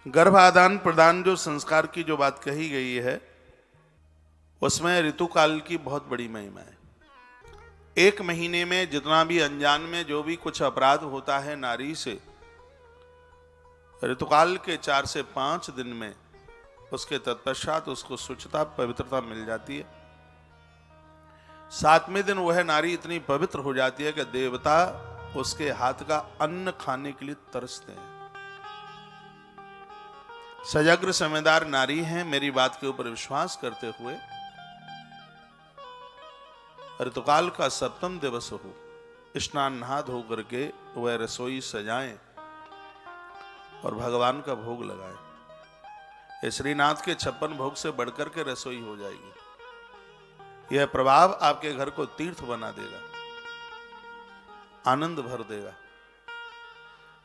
गर्भ आदान प्रदान जो संस्कार की जो बात कही गई है, उसमें ऋतुकाल की बहुत बड़ी महिमा है। एक महीने में जितना भी अनजान में जो भी कुछ अपराध होता है नारी से, ऋतुकाल के 4 से 5 दिन में उसके तत्पश्चात उसको शुचिता पवित्रता मिल जाती है। 7वें दिन वह नारी इतनी पवित्र हो जाती है कि देवता उसके हाथ का अन्न खाने के लिए तरसते हैं। सजग्र समझदार नारी हैं, मेरी बात के ऊपर विश्वास करते हुए ऋतुकाल का 7वां दिवस हो, स्नान नहा धो करके वह रसोई सजाएं और भगवान का भोग लगाएं। श्रीनाथ के 56 भोग से बढ़कर के रसोई हो जाएगी। यह प्रभाव आपके घर को तीर्थ बना देगा, आनंद भर देगा।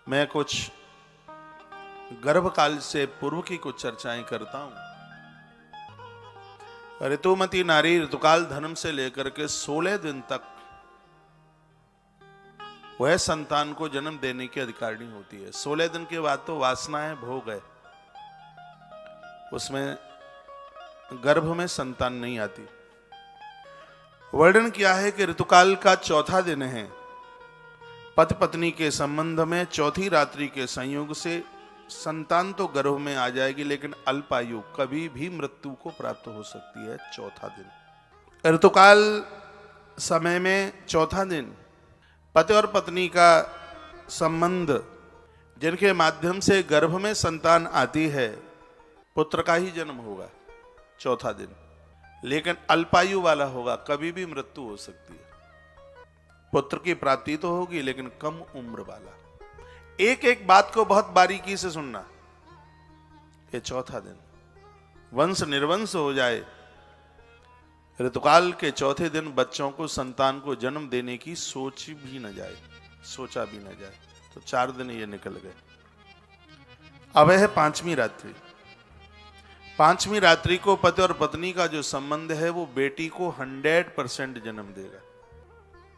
मैं कुछ गर्भकाल से पूर्व की कुछ चर्चाएं करता हूं। ऋतुमती नारी ऋतुकाल धर्म से लेकर के 16 दिन तक वह संतान को जन्म देने की अधिकारिणी होती है। 16 दिन के बाद तो वासना है, भोग है, उसमें गर्भ में संतान नहीं आती। वर्णन किया है कि ऋतुकाल का 4था दिन है। पति पत्नी के संबंध में 4थी रात्रि के संयोग से संतान तो गर्भ में आ जाएगी, लेकिन अल्पायु कभी भी मृत्यु को प्राप्त हो सकती है। 4था दिन ऋतुकाल समय में 4था दिन पति और पत्नी का संबंध, जिनके माध्यम से गर्भ में संतान आती है, पुत्र का ही जन्म होगा 4था दिन, लेकिन अल्पायु वाला होगा, कभी भी मृत्यु हो सकती है। पुत्र की प्राप्ति तो होगी, लेकिन कम उम्र वाला। एक एक बात को बहुत बारीकी से सुनना। ये 4था दिन वंश निर्वंश हो जाए, ऋतुकाल के 4थे दिन बच्चों को, संतान को जन्म देने की सोचा भी न जाए, तो 4 दिन ये निकल गए। अब है 5वीं रात्रि। 5वीं रात्रि को पति और पत्नी का जो संबंध है वो बेटी को 100% जन्म देगा।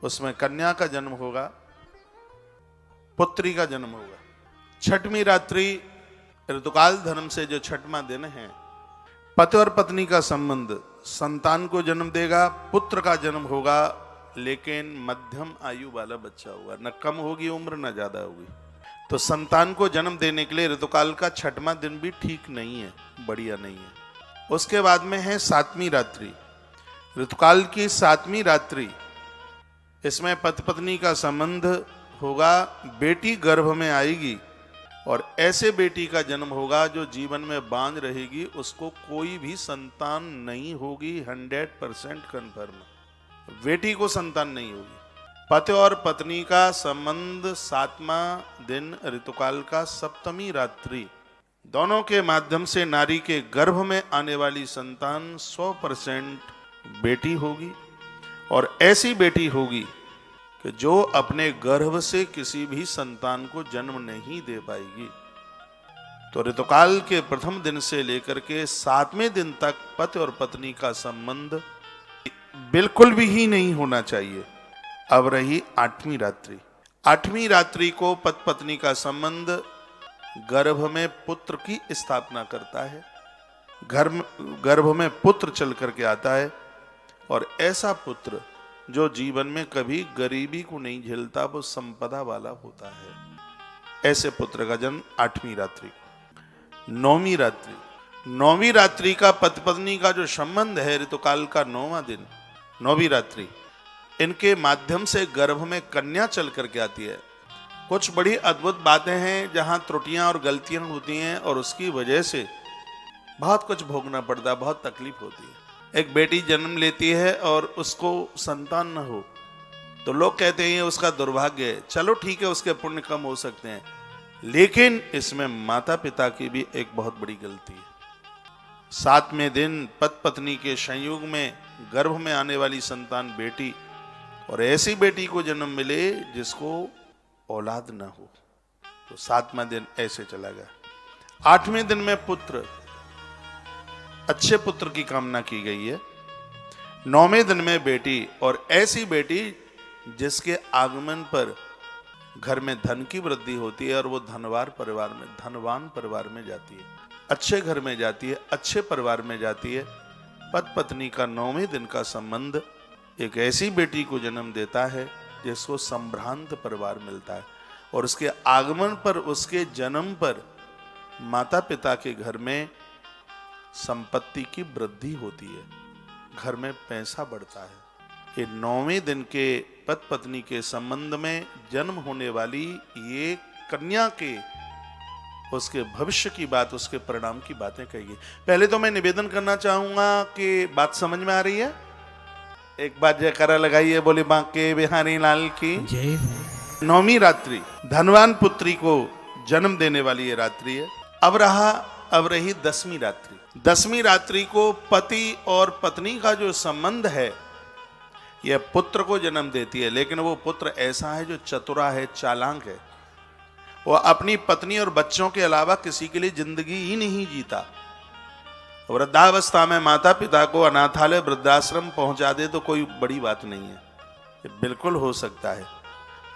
उसमें कन्या का जन्म होगा, पुत्री का जन्म होगा। 6वीं रात्रि ऋतुकाल धर्म से जो 6वां दिन है, पति और पत्नी का संबंध संतान को जन्म देगा, पुत्र का जन्म होगा, लेकिन मध्यम आयु वाला बच्चा होगा, न कम होगी उम्र न ज्यादा होगी। तो संतान को जन्म देने के लिए ऋतुकाल का 6वां दिन भी ठीक नहीं है, बढ़िया नहीं है। उसके बाद में है 7वीं रात्रि। ऋतुकाल की 7वीं रात्रि, इसमें पति पत्नी का संबंध होगा, बेटी गर्भ में आएगी और ऐसे बेटी का जन्म होगा जो जीवन में बांझ रहेगी, उसको कोई भी संतान नहीं होगी। 100% कन्फर्म, बेटी को संतान नहीं होगी। पति और पत्नी का संबंध 7वां दिन ऋतुकाल का 7वीं रात्रि, दोनों के माध्यम से नारी के गर्भ में आने वाली संतान 100% बेटी होगी, और ऐसी बेटी होगी कि जो अपने गर्भ से किसी भी संतान को जन्म नहीं दे पाएगी। तो ऋतुकाल के प्रथम दिन से लेकर के 7वें दिन तक पति और पत्नी का संबंध बिल्कुल भी ही नहीं होना चाहिए। अब रही 8वीं रात्रि। 8वीं रात्रि को पति पत्नी का संबंध गर्भ में पुत्र की स्थापना करता है, गर्भ में पुत्र चल करके आता है, और ऐसा पुत्र जो जीवन में कभी गरीबी को नहीं झेलता, वो संपदा वाला होता है। ऐसे पुत्र का जन्म 8वीं रात्रि। 9वीं रात्रि। 9वीं रात्रि का पति पत्नी का जो संबंध है, ऋतुकाल का 9वां दिन, 9वीं रात्रि, इनके माध्यम से गर्भ में कन्या चल करके आती है। कुछ बड़ी अद्भुत बातें हैं जहां त्रुटियां और गलतियां होती हैं, और उसकी वजह से बहुत कुछ भोगना पड़ता है, बहुत तकलीफ होती है। एक बेटी जन्म लेती है और उसको संतान न हो, तो लोग कहते हैं उसका दुर्भाग्य है। चलो ठीक है, उसके पुण्य कम हो सकते हैं, लेकिन इसमें माता पिता की भी एक बहुत बड़ी गलती है। 7वें दिन पति पत्नी के संयोग में गर्भ में आने वाली संतान बेटी, और ऐसी बेटी को जन्म मिले जिसको औलाद न हो, तो 7वां दिन ऐसे चला गया। 8वें दिन में पुत्र, अच्छे पुत्र की कामना की गई है। 9वें दिन में बेटी, और ऐसी बेटी जिसके आगमन पर घर में धन की वृद्धि होती है और वो धनवान परिवार में जाती है, अच्छे घर में जाती है, अच्छे परिवार में जाती है। पति पत्नी का 9वें दिन का संबंध एक ऐसी बेटी को जन्म देता है जिसको संभ्रांत परिवार मिलता है, और उसके आगमन पर, उसके जन्म पर माता पिता के घर में संपत्ति की वृद्धि होती है, घर में पैसा बढ़ता है। ये 9वें दिन के पति पत्नी के संबंध में जन्म होने वाली ये कन्या के उसके भविष्य की बात, उसके परिणाम की बातें कहिए। पहले तो मैं निवेदन करना चाहूंगा कि बात समझ में आ रही है? एक बार जयकारा लगाइए, बोले बांके बिहारी लाल की जय। 9वीं रात्रि धनवान पुत्री को जन्म देने वाली ये रात्रि है। अब रही 10वीं रात्रि। 10वीं रात्रि को पति और पत्नी का जो संबंध है यह पुत्र को जन्म देती है, लेकिन वो पुत्र ऐसा है जो चतुरा है, चालाक है। वो अपनी पत्नी और बच्चों के अलावा किसी के लिए जिंदगी ही नहीं जीता। वृद्धावस्था में माता पिता को अनाथालय वृद्धाश्रम पहुंचा दे तो कोई बड़ी बात नहीं है, ये बिल्कुल हो सकता है।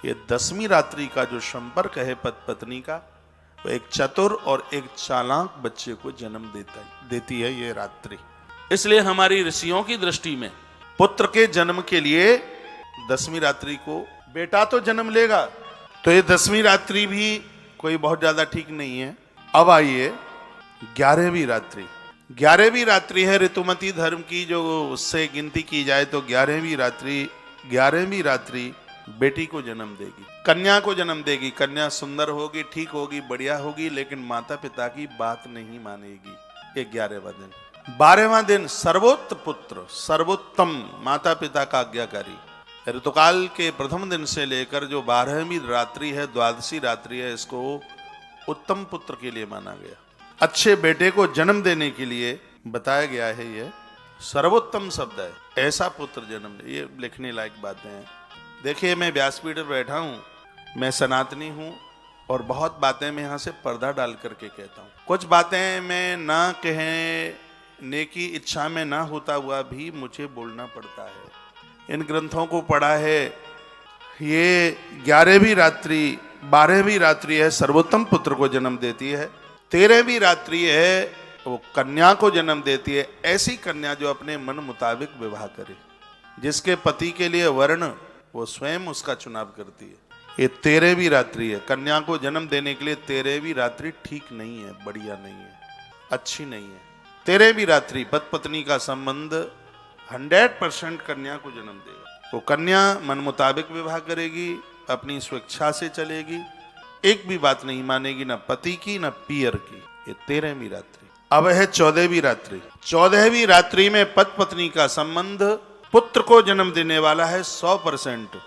ये 10वीं रात्रि का जो संपर्क है पति पत्नी का, वो एक चतुर और एक चालाक बच्चे को जन्म देती है ये रात्रि। इसलिए हमारी ऋषियों की दृष्टि में पुत्र के जन्म के लिए 10वीं रात्रि को, बेटा तो जन्म लेगा तो ये 10वीं रात्रि भी कोई बहुत ज्यादा ठीक नहीं है। अब आइए 11वीं रात्रि। 11वीं रात्रि है ऋतुमती धर्म की, जो उससे गिनती की जाए तो 11वीं रात्रि बेटी को जन्म देगी, कन्या को जन्म देगी। कन्या सुंदर होगी, ठीक होगी, बढ़िया होगी, लेकिन माता पिता की बात नहीं मानेगी। ये 11वां दिन। 12वां दिन सर्वोत्तम माता पिता का आज्ञाकारी। ऋतुकाल के प्रथम दिन से लेकर जो 12वीं रात्रि है, द्वादशी रात्रि है, इसको उत्तम पुत्र के लिए माना गया। अच्छे बेटे को जन्म देने के लिए बताया गया है। ये सर्वोत्तम शब्द है, ऐसा पुत्र जन्म दे। ये लिखने लायक बातें हैं। देखिए, मैं व्यासपीठ पर बैठा हूँ, मैं सनातनी हूँ, और बहुत बातें मैं यहाँ से पर्दा डाल करके कहता हूँ। कुछ बातें मैं ना कहने की इच्छा में ना होता हुआ भी मुझे बोलना पड़ता है। इन ग्रंथों को पढ़ा है। ये 11वीं रात्रि 12वीं रात्रि है, सर्वोत्तम पुत्र को जन्म देती है। 13वीं रात्रि है, वो कन्या को जन्म देती है। ऐसी कन्या जो अपने मन मुताबिक विवाह करे, जिसके पति के लिए वर्ण वो स्वयं उसका चुनाव करती है। ये 13वीं रात्रि है। कन्या को जन्म देने के लिए 13वीं रात्रि ठीक नहीं है, बढ़िया नहीं है, अच्छी नहीं है। 13वीं रात्रि पति पत्नी का संबंध 100% कन्या को जन्म देगा। वो कन्या मन मुताबिक विवाह करेगी, अपनी स्वेच्छा से चलेगी, एक भी बात नहीं मानेगी, ना पति की ना पियर की। ये 13वीं रात्रि। अब है 14वीं रात्रि। 14वीं रात्रि में पति पत्नी का संबंध पुत्र को जन्म देने वाला है 100%,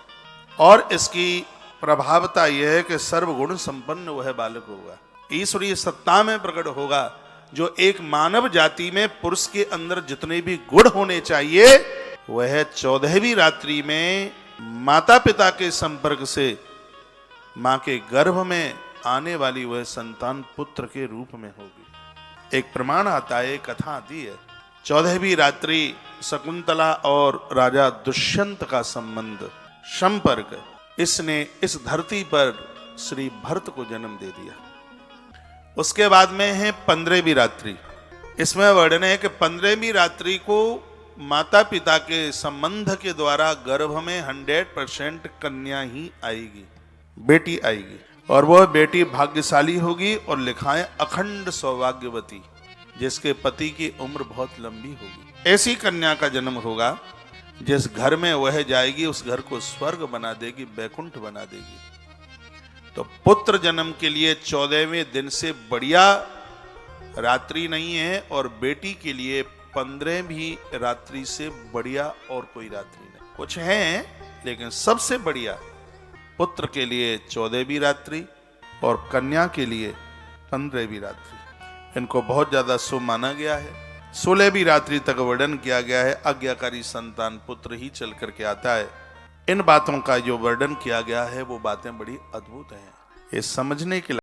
और इसकी प्रभावता यह है कि सर्वगुण संपन्न वह बालक होगा, ईश्वरीय सत्ता में प्रकट होगा। जो एक मानव जाति में पुरुष के अंदर जितने भी गुण होने चाहिए, वह 14वीं रात्रि में माता पिता के संपर्क से मां के गर्भ में आने वाली वह संतान पुत्र के रूप में होगी। एक प्रमाण आता है, कथा आती है। 14वीं रात्रि शकुंतला और राजा दुष्यंत का संबंध, संपर्क, इसने इस धरती पर श्री भरत को जन्म दे दिया। उसके बाद में है 15वीं रात्रि। इसमें वर्णन है कि 15वीं रात्रि को माता पिता के संबंध के द्वारा गर्भ में 100% कन्या ही आएगी, बेटी आएगी, और वह बेटी भाग्यशाली होगी और लिखाएं अखंड सौभाग्यवती, जिसके पति की उम्र बहुत लंबी होगी। ऐसी कन्या का जन्म होगा जिस घर में वह जाएगी उस घर को स्वर्ग बना देगी, वैकुंठ बना देगी। तो पुत्र जन्म के लिए 14वें दिन से बढ़िया रात्रि नहीं है, और बेटी के लिए 15वीं रात्रि से बढ़िया और कोई रात्रि नहीं। कुछ हैं, लेकिन सबसे बढ़िया पुत्र के लिए 14वीं रात्रि और कन्या के लिए 15वीं रात्रि। इनको बहुत ज्यादा शुभ माना गया है। 16वीं रात्रि तक वर्णन किया गया है। आज्ञाकारी संतान पुत्र ही चल करके आता है। इन बातों का जो वर्णन किया गया है वो बातें बड़ी अद्भुत हैं, ये समझने के